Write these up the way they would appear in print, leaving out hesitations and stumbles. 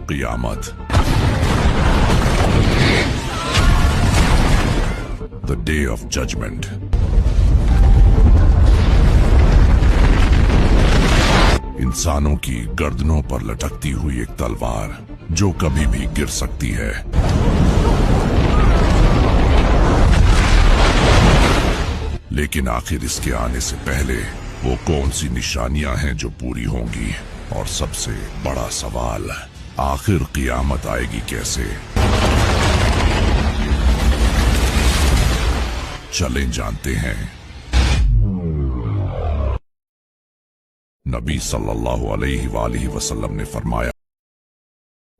क़ियामत, the day of judgment. इंसानों की गर्दनों पर लटकती हुई एक तलवार जो कभी भी गिर सकती है। लेकिन आखिर इसके आने से पहले वो कौन सी निशानियां हैं जो पूरी होंगी? और सबसे बड़ा सवाल, आखिर क़ियामत आएगी कैसे? चलें जानते हैं। नबी सल्लल्लाहु अलैहि वसल्लम ने फरमाया,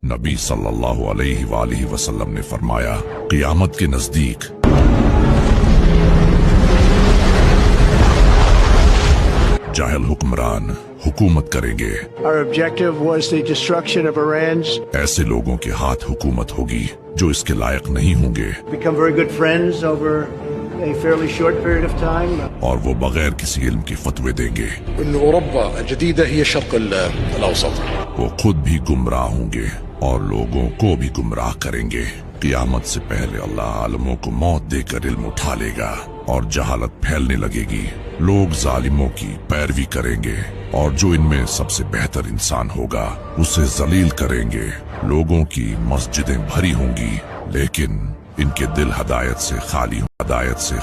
नबी सल्लल्लाहु अलैहि वसल्लम ने फरमाया, क़ियामत के नजदीक जाहिल हुक्मरान हुकूमत करेंगे। Our objective was the destruction of Iran's. ऐसे लोगों के हाथ हुकूमत होगी जो इसके लायक नहीं होंगे। Become very good friends over a fairly short period of time. और वो बगैर किसी इल्म के फतवे देंगे। إن أوروبا الجديدة هي الشرق الأوسط. वो खुद भी गुमराह होंगे और लोगों को भी गुमराह करेंगे। क़ियामत से पहले अल्लाह आलमों को मौत देकर इल्म उठा लेगा और जहालत फैलने लगेगी। लोग जालिमों की पैरवी करेंगे और जो इनमें सबसे बेहतर इंसान होगा उसे जलील करेंगे। लोगों की मस्जिदें भरी होंगी लेकिन इनके दिल हदायत से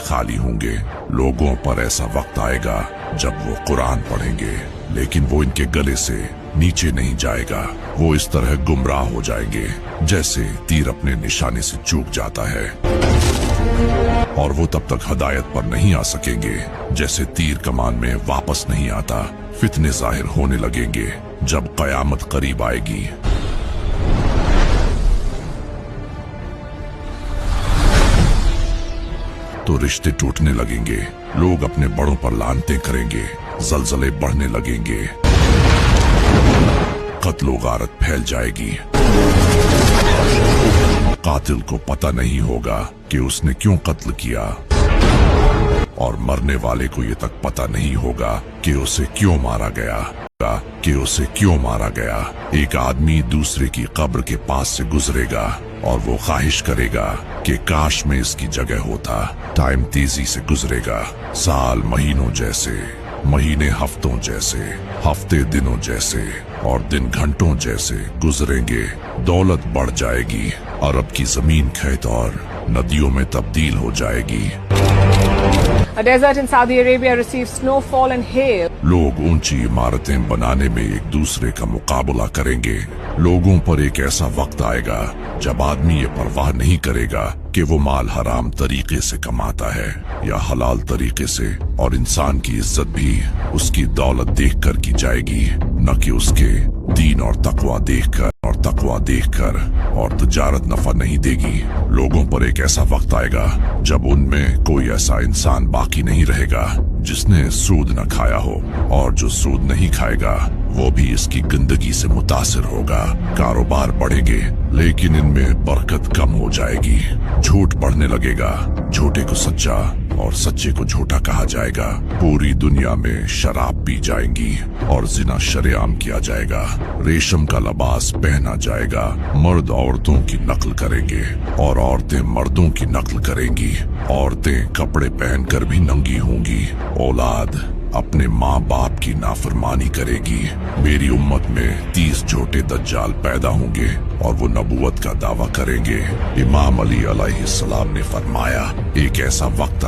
खाली होंगे। लोगों पर ऐसा वक्त आएगा जब वो कुरान पढ़ेंगे लेकिन वो इनके गले से नीचे नहीं जाएगा। वो इस तरह गुमराह हो जाएंगे जैसे तीर अपने निशाने से चूक जाता है, और वो तब तक हदायत पर नहीं आ सकेंगे जैसे तीर कमान में वापस नहीं आता। फितने जाहिर होने लगेंगे जब क़यामत करीब आएगी। तो रिश्ते टूटने लगेंगे, लोग अपने बड़ों पर लानतें करेंगे, जलजले बढ़ने लगेंगे, कत्ल व गारत फैल जाएगी। कातिल को पता नहीं होगा कि उसने क्यों कत्ल किया और मरने वाले को ये तक पता नहीं होगा कि उसे क्यों मारा गया। एक आदमी दूसरे की कब्र के पास से गुजरेगा और वो ख्वाहिश करेगा कि काश में इसकी जगह होता। टाइम तेजी से गुजरेगा, साल महीनों जैसे, महीने हफ्तों जैसे, हफ्ते दिनों जैसे और दिन घंटों जैसे गुजरेंगे। दौलत बढ़ जाएगी, अरब की जमीन खेत और नदियों में तब्दील हो जाएगी। A desert in Saudi Arabia receives snowfall and hail. लोग ऊंची इमारतें बनाने में एक दूसरे का मुकाबला करेंगे। लोगों पर एक ऐसा वक्त आएगा जब आदमी ये परवाह नहीं करेगा कि वो माल हराम तरीके से कमाता है या हलाल तरीके से, और इंसान की इज्जत भी उसकी दौलत देखकर की जाएगी, न कि उसके दीन और तकवा देखकर। और तजारत नफा नहीं देगी। लोगों पर एक ऐसा वक्त आएगा जब उनमें कोई ऐसा इंसान बाकी नहीं रहेगा जिसने सूद न खाया हो, और जो सूद नहीं खाएगा वो भी इसकी गंदगी से मुतासिर होगा। कारोबार बढ़ेंगे लेकिन इनमें बरकत कम हो जाएगी। झूठ बढ़ने लगेगा, झूठे को सच्चा और सच्चे को झूठा कहा जाएगा। पूरी दुनिया में शराब पी जाएंगी और जिना शरेआम किया जाएगा। रेशम का लिबास पहना जाएगा। मर्द औरतों की नकल करेंगे और औरतें मर्दों की नकल करेंगी। औरतें कपड़े पहनकर भी नंगी होंगी। औलाद अपने माँ बाप की नाफरमानी करेगी। मेरी उम्मत में 30 झूठे दज्जाल पैदा होंगे और वो नबूवत का दावा करेंगे। इमाम अली अलैहिस्सलाम ने फरमाया, एक ऐसा वक्त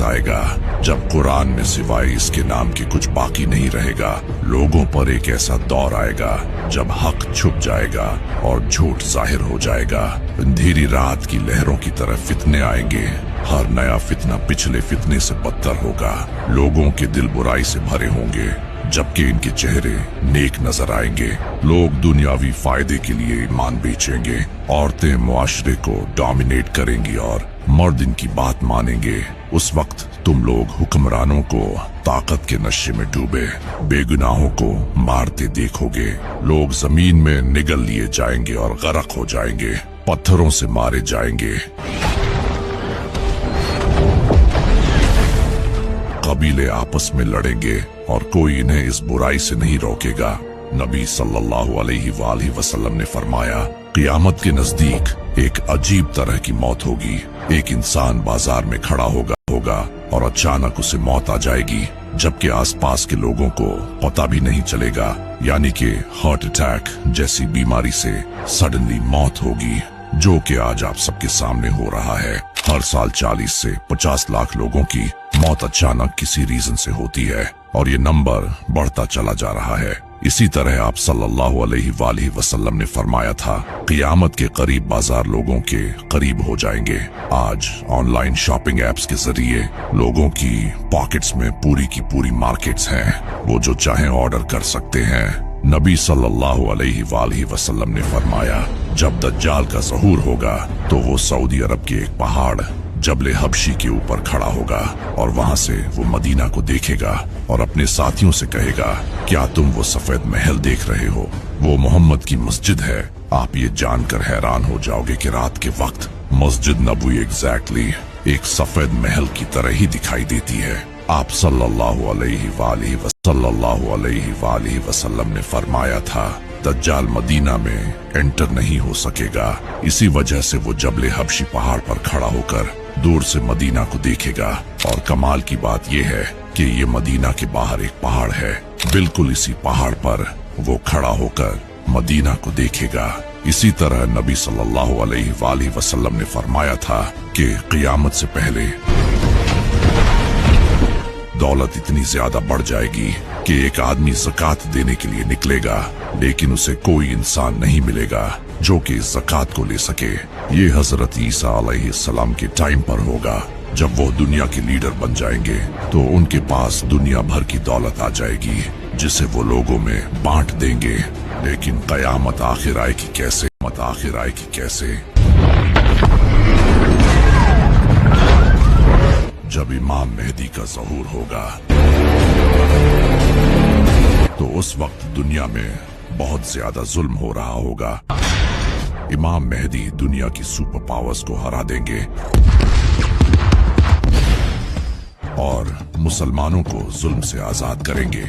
आएगा जब कुरान में सिवाय इसके नाम के कुछ बाकी नहीं रहेगा। लोगों पर एक ऐसा दौर आएगा जब हक छुप जाएगा और झूठ जाहिर हो जाएगा। अंधेरी रात की लहरों की तरह फितने आएंगे। हर नया फितना पिछले फितने से बदतर होगा। लोगों के दिल बुराई से भरे होंगे जबकि इनके चेहरे नेक नजर आएंगे। लोग दुनियावी फायदे के लिए ईमान बेचेंगे। औरतें मुआशरे को डोमिनेट करेंगी और मर्द इनकी बात मानेंगे। उस वक्त तुम लोग हुक्मरानों को ताकत के नशे में डूबे बेगुनाहों को मारते देखोगे। लोग जमीन में निगल लिए जाएंगे और गरक हो जाएंगे, पत्थरों से मारे जाएंगे। कबीले आपस में लड़ेंगे और कोई इन्हें इस बुराई से नहीं रोकेगा। नबी सल्लल्लाहु अलैहि वसल्लम ने फरमाया, क़यामत के नजदीक एक अजीब तरह की मौत होगी। एक इंसान बाजार में खड़ा होगा और अचानक उसे मौत आ जाएगी, जबकि आसपास के लोगों को पता भी नहीं चलेगा। यानी कि हार्ट अटैक जैसी बीमारी से सडनली मौत होगी, जो कि आज आप सबके सामने हो रहा है। हर साल 40 से 50 लाख लोगों की मौत अचानक किसी रीजन से होती है और ये नंबर बढ़ता चला जा रहा है। इसी तरह आप सल्लल्लाहु अलैहि वसल्लम ने फरमाया था, क़यामत के करीब बाजार लोगों के करीब हो जाएंगे। आज ऑनलाइन शॉपिंग एप्स के जरिए लोगों की पॉकेट्स में पूरी की पूरी मार्केट्स हैं। वो जो चाहें ऑर्डर कर सकते हैं। नबी सल्लल्लाहु अलैहि वसल्लम ने फरमाया, जब दज्जाल का ज़हूर होगा तो वो सऊदी अरब के एक पहाड़ जबले हबशी के ऊपर खड़ा होगा और वहां से वो मदीना को देखेगा और अपने साथियों से कहेगा, क्या तुम वो सफेद महल देख रहे हो? वो मोहम्मद की मस्जिद है। आप ये जानकर हैरान हो जाओगे कि रात के वक्त मस्जिद नबवी एग्जैक्टली एक सफेद महल की तरह ही दिखाई देती है। आप सल्लल्लाहु अलैहि वसल्लम ने फरमाया था, दज्जाल मदीना में एंटर नहीं हो सकेगा। इसी वजह से वो जबले हबशी पहाड़ पर खड़ा होकर दूर से मदीना को देखेगा। और कमाल की बात यह है कि ये मदीना के बाहर एक पहाड़ है। बिल्कुल इसी पहाड़ पर वो खड़ा होकर मदीना को देखेगा। इसी तरह नबी सल्लल्लाहु अलैहि वसल्लम ने फरमाया था कि क़यामत से पहले दौलत इतनी ज्यादा बढ़ जाएगी कि एक आदमी ज़कात देने के लिए निकलेगा, लेकिन उसे कोई इंसान नहीं मिलेगा जो कि इस ज़कात को ले सके। ये हजरत ईसा अलैहिस्सलाम के टाइम पर होगा। जब वो दुनिया के लीडर बन जाएंगे तो उनके पास दुनिया भर की दौलत आ जाएगी, जिसे वो लोगों में बांट देंगे। लेकिन क़यामत आखिर आएगी कैसे? आखिर आएगी कैसे? जब इमाम मेहदी का ज़हूर होगा तो उस वक्त दुनिया में बहुत ज्यादा जुल्म हो रहा होगा। इमाम मेहदी दुनिया की सुपर पावर्स को हरा देंगे और मुसलमानों को जुल्म से आजाद करेंगे।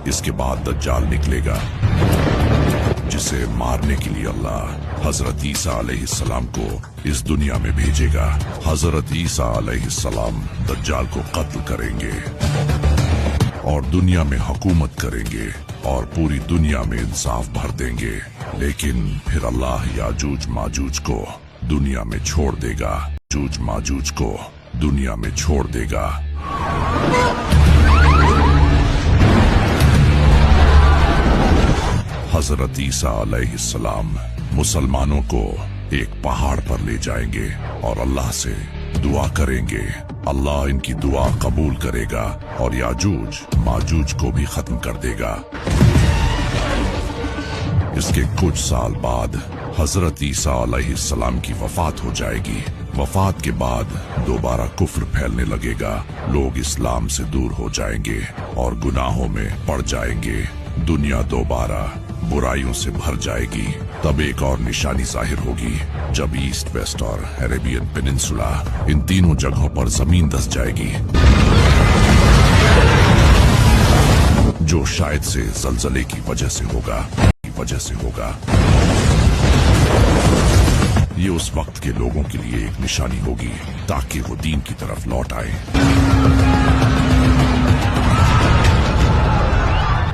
इसके बाद दज्जाल निकलेगा, जिसे मारने के लिए अल्लाह हजरत ईसा अलैहिस्सलाम को इस दुनिया में भेजेगा। हजरत ईसा अलैहिस्सलाम दज्जाल को कत्ल करेंगे और दुनिया में हुकूमत करेंगे और पूरी दुनिया में इंसाफ भर देंगे। लेकिन फिर अल्लाह याजूज माजूज को दुनिया में छोड़ देगा। याजूज माजूज को दुनिया में छोड़ देगा। हजरत ईसा अलैहिस्सलाम मुसलमानों को एक पहाड़ पर ले जाएंगे और अल्लाह से दुआ करेंगे। अल्लाह इनकी दुआ कबूल करेगा और याजूज माजूज को भी खत्म कर देगा। इसके कुछ साल बाद हजरत ईसा अलैहिस्सलाम की वफात हो जाएगी। वफात के बाद दोबारा कुफ्र फैलने लगेगा। लोग इस्लाम से दूर हो जाएंगे और गुनाहों में पड़ जाएंगे। दुनिया दोबारा बुराइयों से भर जाएगी। तब एक और निशानी जाहिर होगी, जब ईस्ट, वेस्ट और अरेबियन पेनिनसुला इन तीनों जगहों पर जमीन धंस जाएगी, जो शायद से जलजले की वजह से होगा। ये उस वक्त के लोगों के लिए एक निशानी होगी ताकि वो दीन की तरफ लौट आए।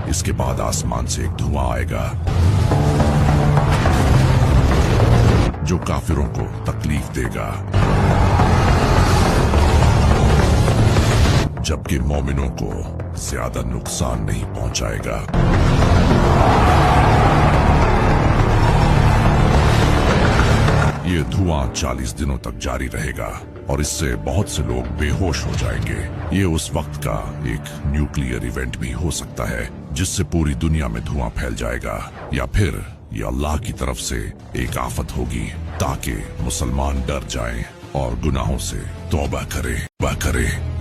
इसके बाद आसमान से एक धुआं आएगा जो काफिरों को तकलीफ देगा, जबकि मोमिनों को ज्यादा नुकसान नहीं पहुंचाएगा। ये धुआं 40 दिनों तक जारी रहेगा और इससे बहुत से लोग बेहोश हो जाएंगे। ये उस वक्त का एक न्यूक्लियर इवेंट भी हो सकता है, जिससे पूरी दुनिया में धुआं फैल जाएगा। या फिर ये अल्लाह की तरफ से एक आफत होगी ताकि मुसलमान डर जाएं और गुनाहों से तौबा करें।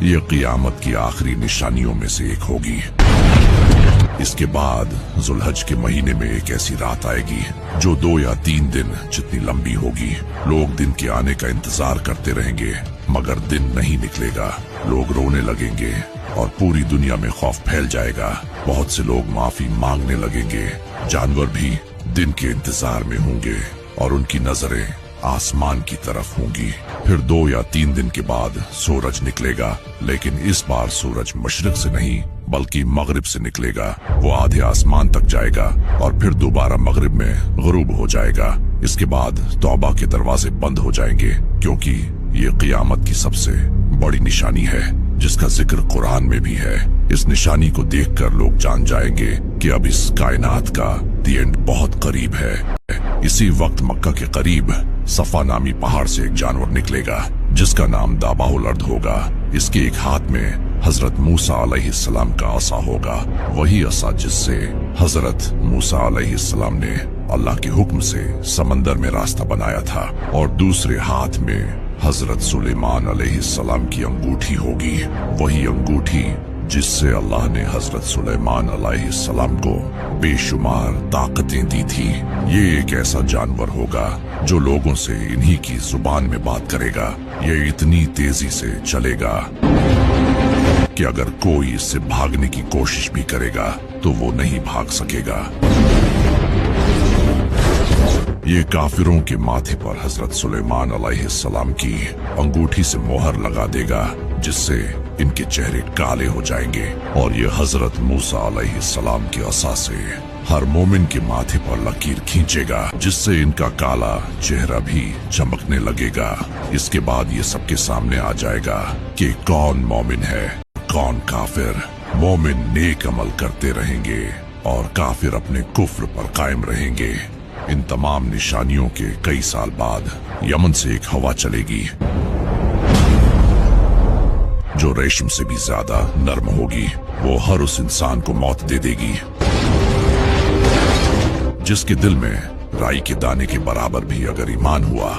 ये क़यामत की आखिरी निशानियों में से एक होगी। इसके बाद जुल्हज के महीने में एक ऐसी रात आएगी जो 2 या 3 दिन जितनी लंबी होगी। लोग दिन के आने का इंतजार करते रहेंगे, मगर दिन नहीं निकलेगा। लोग रोने लगेंगे और पूरी दुनिया में खौफ फैल जाएगा। बहुत से लोग माफी मांगने लगेंगे। जानवर भी दिन के इंतजार में होंगे और उनकी नजरें आसमान की तरफ होंगी। फिर 2 या 3 दिन के बाद सूरज निकलेगा, लेकिन इस बार सूरज मशरिक से नहीं बल्कि मगरिब से निकलेगा। वो आधे आसमान तक जाएगा और फिर दोबारा मगरिब में गुरूब हो जाएगा। इसके बाद तौबा के दरवाजे बंद हो जाएंगे, क्योंकि ये क़यामत की सबसे बड़ी निशानी है, जिसका जिक्र कुरान में भी है। इस निशानी को देखकर लोग जान जाएंगे कि अब इस कायनात का दी एंड बहुत करीब है। इसी वक्त मक्का के करीब सफा नामी पहाड़ से एक जानवर निकलेगा, जिसका नाम दाबाहुल अर्द होगा। इसके एक हाथ में हजरत मूसा अलैहिस्सलाम का असा होगा, वही असा जिससे हजरत मूसा अलैहिस्सलाम ने अल्लाह के हुक्म से समंदर में रास्ता बनाया था, और दूसरे हाथ में हजरत सुलेमान अलैहिस्सलाम की अंगूठी होगी, वही अंगूठी जिससे अल्लाह ने हजरत सुलेमान अलैहिस्सलाम को बेशुमार ताकतें दी थी। ये एक ऐसा जानवर होगा जो लोगों से इन्हीं की जुबान में बात करेगा। ये इतनी तेजी से चलेगा कि अगर कोई इससे भागने की कोशिश भी करेगा तो वो नहीं भाग सकेगा। ये काफिरों के माथे पर हजरत सुलेमान अलैहिस्सलाम की अंगूठी से मोहर लगा देगा, जिससे इनके चेहरे काले हो जाएंगे, और ये हजरत मूसा अलैहिस्सलाम के असा से हर मोमिन के माथे पर लकीर खींचेगा, जिससे इनका काला चेहरा भी चमकने लगेगा। इसके बाद ये सबके सामने आ जाएगा कि कौन मोमिन है, कौन काफिर। मोमिन नेक अमल करते रहेंगे और काफिर अपने कुफ्र पर कायम रहेंगे। इन तमाम निशानियों के कई साल बाद यमन से एक हवा चलेगी जो रेशम से भी ज्यादा नर्म होगी। वो हर उस इंसान को मौत दे देगी जिसके दिल में राई के दाने के बराबर भी अगर ईमान हुआ।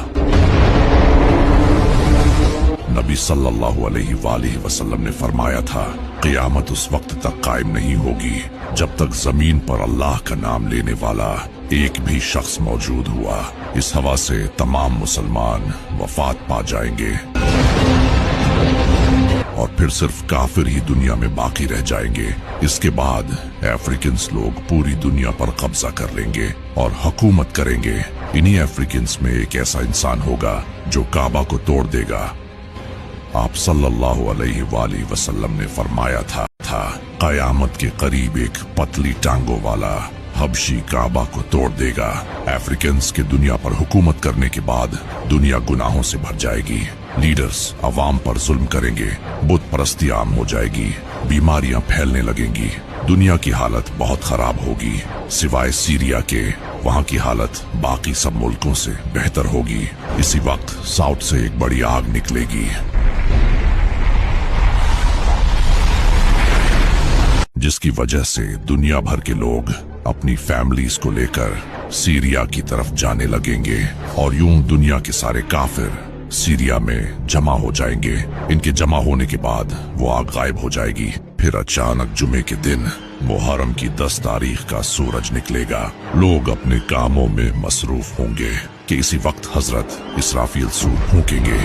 नबी सल्लल्लाहु अलैहि वसल्लम ने फरमाया था, क़यामत उस वक्त तक कायम नहीं होगी जब तक जमीन पर अल्लाह का नाम लेने वाला एक भी शख्स मौजूद हुआ। इस हवा से तमाम मुसलमान वफात पा जाएंगे और फिर सिर्फ काफिर ही दुनिया में बाकी रह जाएंगे। इसके बाद अफ्रीकन्स लोग पूरी दुनिया पर कब्जा कर लेंगे और हुकूमत करेंगे। इन्हीं अफ्रीकन्स में एक ऐसा इंसान होगा जो काबा को तोड़ देगा। आप सल्लल्लाहु अलैहि वसल्लम ने फरमाया था क़यामत के करीब एक पतली टांगों वाला हबशी काबा को तोड़ देगा। अफ्रीकन्स के दुनिया पर हुकूमत करने के बाद दुनिया गुनाहों से भर जाएगी। लीडर्स अवाम पर जुल्म करेंगे, बुत परस्ती आम हो जाएगी, बीमारियां फैलने लगेंगी, दुनिया की हालत बहुत खराब होगी। सिवाय सीरिया के वहाँ की हालत बाकी सब मुल्कों से बेहतर होगी। इसी वक्त साउथ से एक बड़ी आग निकलेगी जिसकी वजह से दुनिया भर के लोग अपनी फैमिलीज को लेकर सीरिया की तरफ जाने लगेंगे और यूं दुनिया के सारे काफिर सीरिया में जमा हो जाएंगे। इनके जमा होने के बाद वो आग गायब हो जाएगी। फिर अचानक जुमे के दिन मुहर्रम की 10 तारीख का सूरज निकलेगा। लोग अपने कामों में मसरूफ होंगे कि इसी वक्त हजरत इसराफील सूर फूंकेंगे।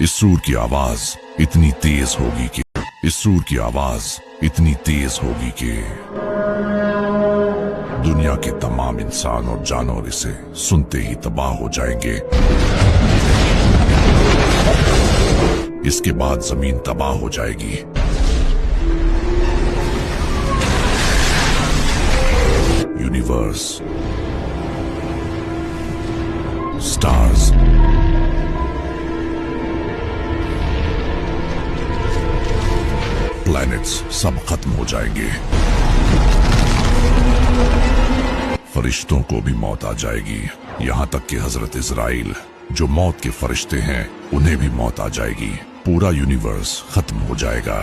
इस सूर की आवाज इतनी तेज होगी कि दुनिया के तमाम इंसान और जानवर इसे सुनते ही तबाह हो जाएंगे। इसके बाद जमीन तबाह हो जाएगी। यूनिवर्स, स्टार्स, प्लैनेट्स सब खत्म हो जाएंगे। फरिश्तों को भी मौत आ जाएगी, यहाँ तक कि हजरत इजराइल जो मौत के फरिश्ते हैं उन्हें भी मौत आ जाएगी। पूरा यूनिवर्स खत्म हो जाएगा।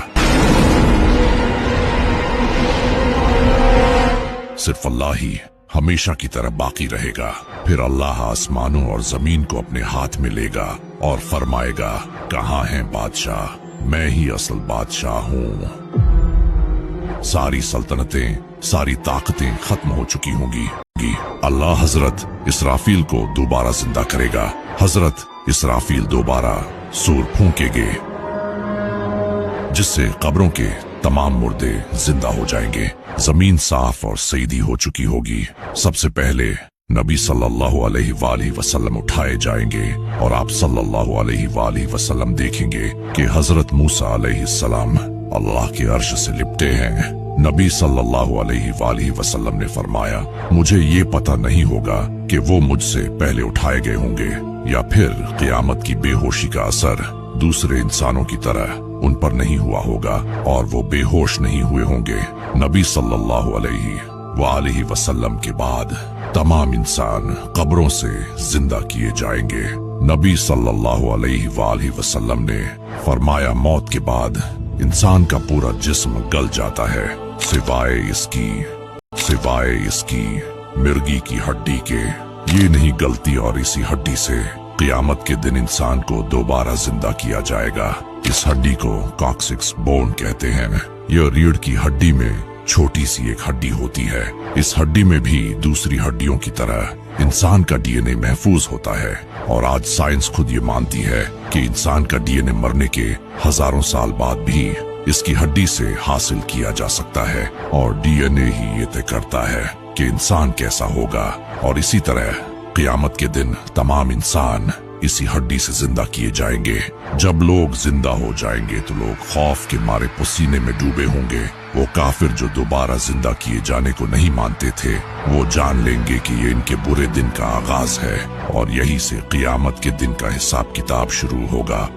सिर्फ अल्लाह ही हमेशा की तरह बाकी रहेगा। फिर अल्लाह आसमानों और जमीन को अपने हाथ में लेगा और फरमाएगा, कहाँ हैं बादशाह? मैं ही असल बादशाह हूँ। सारी सल्तनतें, सारी ताकतें खत्म हो चुकी होंगी। अल्लाह हजरत इसराफील को दोबारा जिंदा करेगा। हजरत इसराफील दोबारा सूर फूंकेंगे जिससे कब्रों के तमाम मुर्दे जिंदा हो जाएंगे। जमीन साफ और सीधी हो चुकी होगी। सबसे पहले नबी सल्लल्लाहु अलैहि वसल्लम उठाए जाएंगे और आप सल्लल्लाहु अलैहि वसल्लम देखेंगे कि हजरत मूसा अलैहिस्सलाम अल्लाह के अर्श से लिपटे हैं। नबी सल्लल्लाहु अलैहि वसल्लम ने फरमाया, मुझे ये पता नहीं होगा कि वो मुझसे पहले उठाए गए होंगे या फिर क़यामत की बेहोशी का असर दूसरे इंसानों की तरह उन पर नहीं हुआ होगा और वो बेहोश नहीं हुए होंगे। नबी सल्लल्लाहु अलैहि वसल्लम के बाद तमाम इंसान कब्रों से जिंदा किए जाएंगे। नबी सल्लल्लाहु अलैहि वसल्लम ने फरमाया, मौत के बाद इंसान का पूरा जिस्म गल जाता है सिवाय इसकी मिर्गी की हड्डी के। ये नहीं गलती और इसी हड्डी से क़यामत के दिन इंसान को दोबारा जिंदा किया जाएगा। इस हड्डी को कॉक्सिक्स बोन कहते हैं। यह रीढ़ की हड्डी में छोटी सी एक हड्डी होती है। इस हड्डी में भी दूसरी हड्डियों की तरह इंसान का डीएनए महफूज होता है और आज साइंस खुद ये मानती है कि इंसान का डीएनए मरने के हजारों साल बाद भी इसकी हड्डी से हासिल किया जा सकता है और डीएनए ही ये तय करता है कि इंसान कैसा होगा। और इसी तरह क़यामत के दिन तमाम इंसान इसी हड्डी से जिंदा किए जाएंगे। जब लोग जिंदा हो जाएंगे तो लोग खौफ के मारे पसीने में डूबे होंगे। वो काफिर जो दोबारा जिंदा किए जाने को नहीं मानते थे, वो जान लेंगे कि ये इनके बुरे दिन का आगाज है और यही से क़यामत के दिन का हिसाब किताब शुरू होगा।